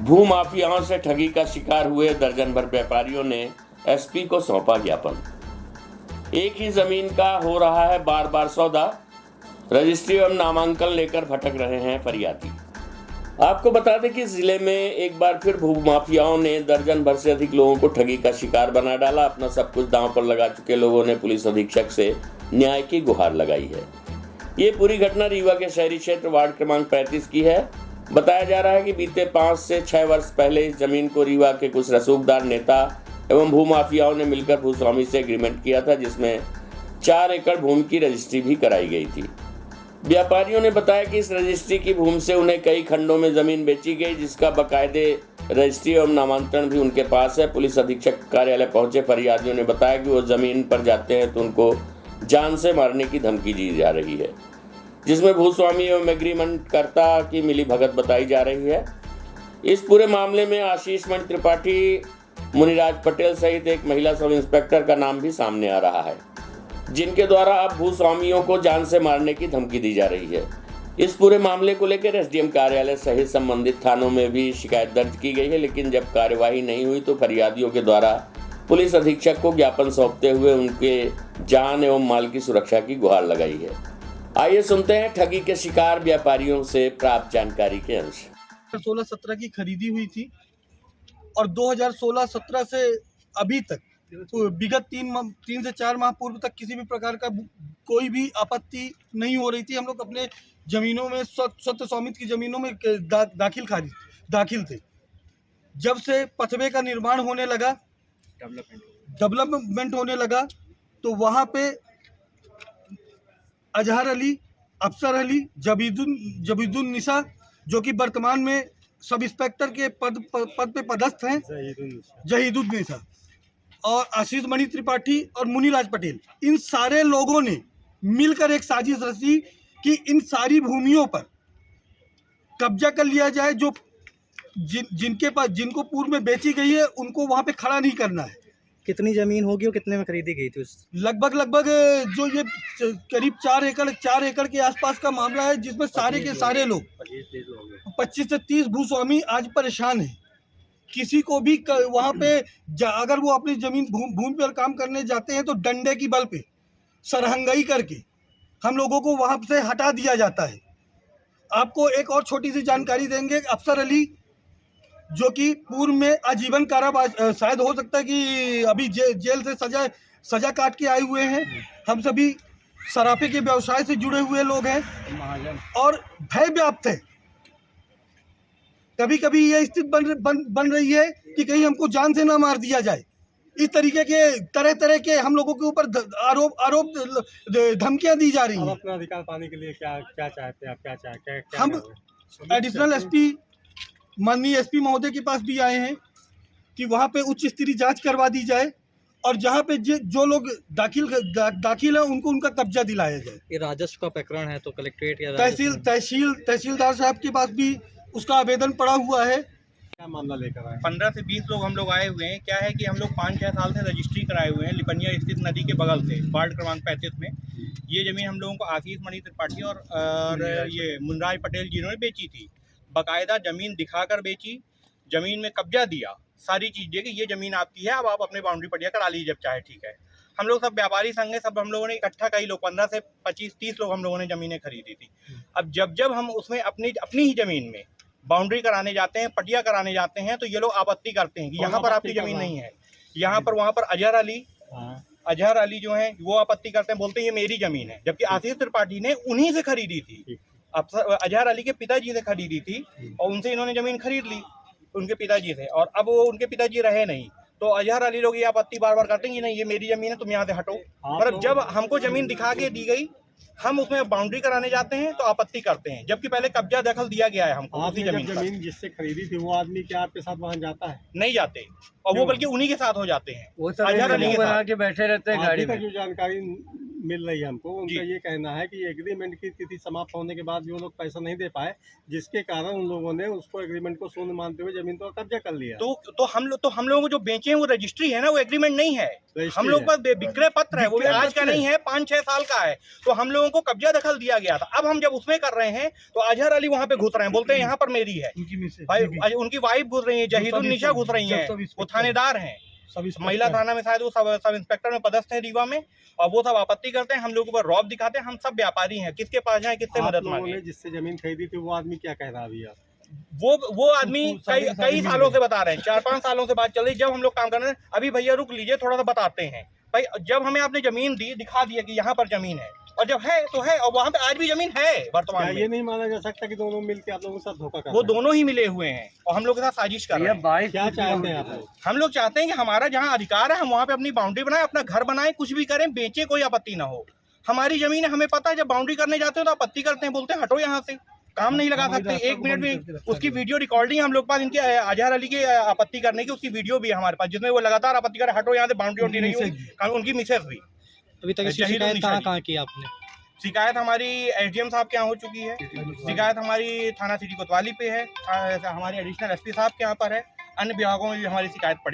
भू माफियाओं से ठगी का शिकार हुए दर्जन भर व्यापारियों ने एसपी को सौंपा ज्ञापन। एक ही जमीन का हो रहा है बार बार सौदा, रजिस्ट्री एवं नामांकन लेकर भटक रहे हैं फरियादी। आपको बता दें कि जिले में एक बार फिर भू माफियाओं ने दर्जन भर से अधिक लोगों को ठगी का शिकार बना डाला। अपना सब कुछ दांव पर लगा चुके लोगों ने पुलिस अधीक्षक से न्याय की गुहार लगाई है। ये पूरी घटना रीवा के शहरी क्षेत्र वार्ड क्रमांक 35 की है। बताया जा रहा है कि बीते 5 से 6 वर्ष पहले इस जमीन को रीवा के कुछ रसूखदार नेता एवं भू माफियाओं ने मिलकर भूस्वामी से एग्रीमेंट किया था, जिसमें 4 एकड़ भूमि की रजिस्ट्री भी कराई गई थी। व्यापारियों ने बताया कि इस रजिस्ट्री की भूमि से उन्हें कई खंडों में जमीन बेची गई, जिसका बाकायदे रजिस्ट्री एवं नामांकन भी उनके पास है। पुलिस अधीक्षक कार्यालय पहुंचे फरियादियों ने बताया कि वो जमीन पर जाते हैं तो उनको जान से मारने की धमकी दी जा रही है, जिसमें भूस्वामी एवं एग्रीमेंट कर्ता की मिलीभगत बताई जा रही है। इस पूरे मामले में आशीष मणि त्रिपाठी, मुनिराज पटेल सहित एक महिला सब इंस्पेक्टर का नाम भी सामने आ रहा है, जिनके द्वारा अब भूस्वामियों को जान से मारने की धमकी दी जा रही है। इस पूरे मामले को लेकर एसडीएम कार्यालय सहित संबंधित थानों में भी शिकायत दर्ज की गई है, लेकिन जब कार्यवाही नहीं हुई तो फरियादियों के द्वारा पुलिस अधीक्षक को ज्ञापन सौंपते हुए उनके जान एवं माल की सुरक्षा की गुहार लगाई है। आइए सुनते हैं ठगी के शिकार व्यापारियों से प्राप्त जानकारी के अंश। 16-17 की खरीदी हुई थी और 2016-17 से अभी तक तो विगत 3 से 4 माह पूर्व तक किसी भी प्रकार का कोई भी आपत्ति नहीं हो रही थी। हम लोग अपने जमीनों में स्वतः स्वामित्व की जमीनों में दाखिल थे। जब से पथवे का निर्माण होने लगा, डेवलपमेंट होने लगा, तो वहाँ पे अजहर अली, अफसर अली, जबीदुन निसा, जो कि वर्तमान में सब इंस्पेक्टर के पद पे पदस्थ हैं, जहीदुन निसा, और आशीष मणि त्रिपाठी और मुनिराज पटेल, इन सारे लोगों ने मिलकर एक साजिश रची कि इन सारी भूमियों पर कब्जा कर लिया जाए। जो जिनके पास, जिनको पूर्व में बेची गई है, उनको वहाँ पे खड़ा नहीं करना है। कितनी जमीन होगी और कितने में खरीदी गई थी? लगभग जो ये करीब 4 एकड़ के आसपास का मामला है, जिसमें सारे के सारे लोग 25 से 30 भूस्वामी आज परेशान हैं। किसी को भी वहाँ पे अगर वो अपनी जमीन भूमि पर काम करने जाते हैं तो डंडे की बल पे सरहंगाई करके हम लोगों को वहाँ से हटा दिया जाता है। आपको एक और छोटी सी जानकारी देंगे। अफसर अली, जो कि पूर्व में आजीवन कारावास, शायद हो सकता है कि अभी जेल से सजा काट के आए हुए हैं। हम सभी सराफे के व्यवसाय से जुड़े हुए लोग हैं और भय व्याप्त है। कभी कभी ये स्थिति बन रही है कि कहीं हमको जान से ना मार दिया जाए। इस तरीके के तरह के हम लोगों के ऊपर आरोप धमकियां दी जा रही हैं। अपना अधिकार पाने के लिए क्या चाहते हैं आप? क्या चाहते हैं? हम एडिशनल एसपी, माननीय एसपी महोदय के पास भी आए हैं कि वहाँ पे उच्च स्तरीय जांच करवा दी जाए और जहाँ पे जो लोग दाखिल है उनको उनका कब्जा दिलाया जाए। ये राजस्व का प्रकरण है तो कलेक्ट्रेट या तहसीलदार साहब के पास भी उसका आवेदन पड़ा हुआ है। क्या मामला लेकर आए? 15 से 20 लोग हम लोग आए हुए हैं। क्या है कि हम लोग 5-6 साल से रजिस्ट्री कराए हुए हैं लिपनिया स्थित नदी के बगल से, वार्ड क्रमांक 35 में। ये जमीन हम लोगों को आशीष मणि त्रिपाठी और ये मुनिराज पटेल जिन्होंने बेची थी। बाकायदा जमीन दिखाकर बेची, जमीन में कब्जा दिया, सारी चीज़ दी कि ये जमीन आपकी है, अब आप अपने बाउंड्री पट्टिया करा लीजिए जब चाहे, ठीक है। हम लोग सब व्यापारी संघ है, सब हम लोगों ने इकट्ठा, कई लोग 15 से 25-30 लोग हम लोगों ने ज़मीनें खरीदी थी। अब जब हम उसमें अपनी ही ज़मीन में बाउंड्री कराने जाते हैं, पटिया कराने जाते हैं, तो ये लोग आपत्ति करते हैं कि यहाँ पर आपकी ज़मीन नहीं है। यहाँ पर वहाँ पर अजहर अली जो हैं वो आपत्ति करते हैं, बोलते हैं ये मेरी ज़मीन है, जबकि आशीष त्रिपाठी ने उन्हीं से खरीदी थी। अजहर अली के पिताजी से खरीदी थी और उनसे इन्होंने ज़मीन खरीद ली उनके पिताजी से, और अब वो उनके पिताजी रहे नहीं, तो अजहर अली लोग ये आपत्ति बार बार करते हैं कि नहीं ये मेरी ज़मीन है, तुम यहाँ से हटो। मतलब जब हमको ज़मीन दिखा के दी गई, हम उसमें बाउंड्री कराने जाते हैं तो आपत्ति करते हैं, जबकि पहले कब्जा दखल दिया गया है हमको उसी जमीन जिससे खरीदी थी वो आदमी क्या आपके साथ वहाँ जाता है? नहीं जाते, और वो बल्कि उन्हीं के साथ हो जाते हैं। वो अजहर अली के बैठे रहते हैं गाड़ी में। जानकारी मिल रही है हमको, उनका जी। ये कहना है कि एग्रीमेंट की तिथि समाप्त होने के बाद भी वो लोग पैसा नहीं दे पाए, जिसके कारण उन लोगों ने उसको एग्रीमेंट को शून्य मानते हुए जमीन पर कब्जा कर लिया। तो हम लोगों को जो बेचे हैं वो रजिस्ट्री है ना, वो एग्रीमेंट नहीं है। रजिस्ट्री हम लोग है। पास विक्रय पत्र है, वो भी विक्रय आज का पत्र नहीं है, 5-6 साल का है। तो हम लोगों को कब्जा दखल दिया गया था। अब हम जब उसमें कर रहे हैं तो अजहर अली वहां पे घुस रहे हैं, बोलते हैं यहाँ पर मेरी है। उनकी मिसेज, भाई उनकी वाइफ घुस रही है, जहीदुन्निसा घुस रही है, वो थानेदार हैं, सभी महिला थाना में शायद वो सब इंस्पेक्टर में पदस्थ है रीवा में, और वो सब आपत्ति करते हैं, हम लोगों पर रौब दिखाते हैं। हम सब व्यापारी हैं, किसके पास जाए, किससे आप मदद लोगों मांगे। ने जिससे जमीन खरीदी थी वो आदमी क्या कह रहा है अभी आप? वो आदमी कई सालों से बता रहे हैं, 4-5 सालों से बात चल रही है। जब हम लोग काम कर रहे हैं, अभी भैया रुक लीजिए, थोड़ा सा बताते हैं। भाई जब हमें आपने जमीन दी, दिखा दिया कि यहाँ पर जमीन है, और जब है तो है, और वहाँ पे आज भी जमीन है क्या वर्तमान ये में। नहीं माना जा सकता कि दोनों मिलकर आप लोगों के साथ धोखा कर वो रहे हैं? दोनों ही मिले हुए हैं और हम लोग के साथ साजिश कर रहे हैं। क्या चाहते हैं आप लोग? हम लोग चाहते हैं कि हमारा जहाँ अधिकार है, हम वहाँ पे अपनी बाउंड्री बनाए, अपना घर बनाए, कुछ भी करें, बेचे, कोई आपत्ति ना हो। हमारी जमीन है, हमें पता है। जब बाउंड्री करने जाते हो तो आपत्ति करते हैं, बोलते हैं हटो यहाँ से, काम नहीं लगा सकते। 1 मिनट में उसकी वीडियो रिकॉर्डिंग हम लोग पास, इनके अजहर अली की आपत्ति करने की उसकी वीडियो भी है हमारे पास, जिसमें वो लगातार आपत्ति कर हटो यहाँ से, बाउंड्री वोंड्री नहीं हुई। उनकी मिसेज भी। अभी तक इसकी जहीदुन्निसा शिकायत कहाँ जी। कहाँ की आपने? शिकायत हमारी एसडीएम साहब के यहाँ हो चुकी है, शिकायत हमारी थाना सिटी कोतवाली पे है, हमारी एडिशनल एसपी साहब के यहाँ पर है, अन्य विभागों में भी हमारी शिकायत पड़ी।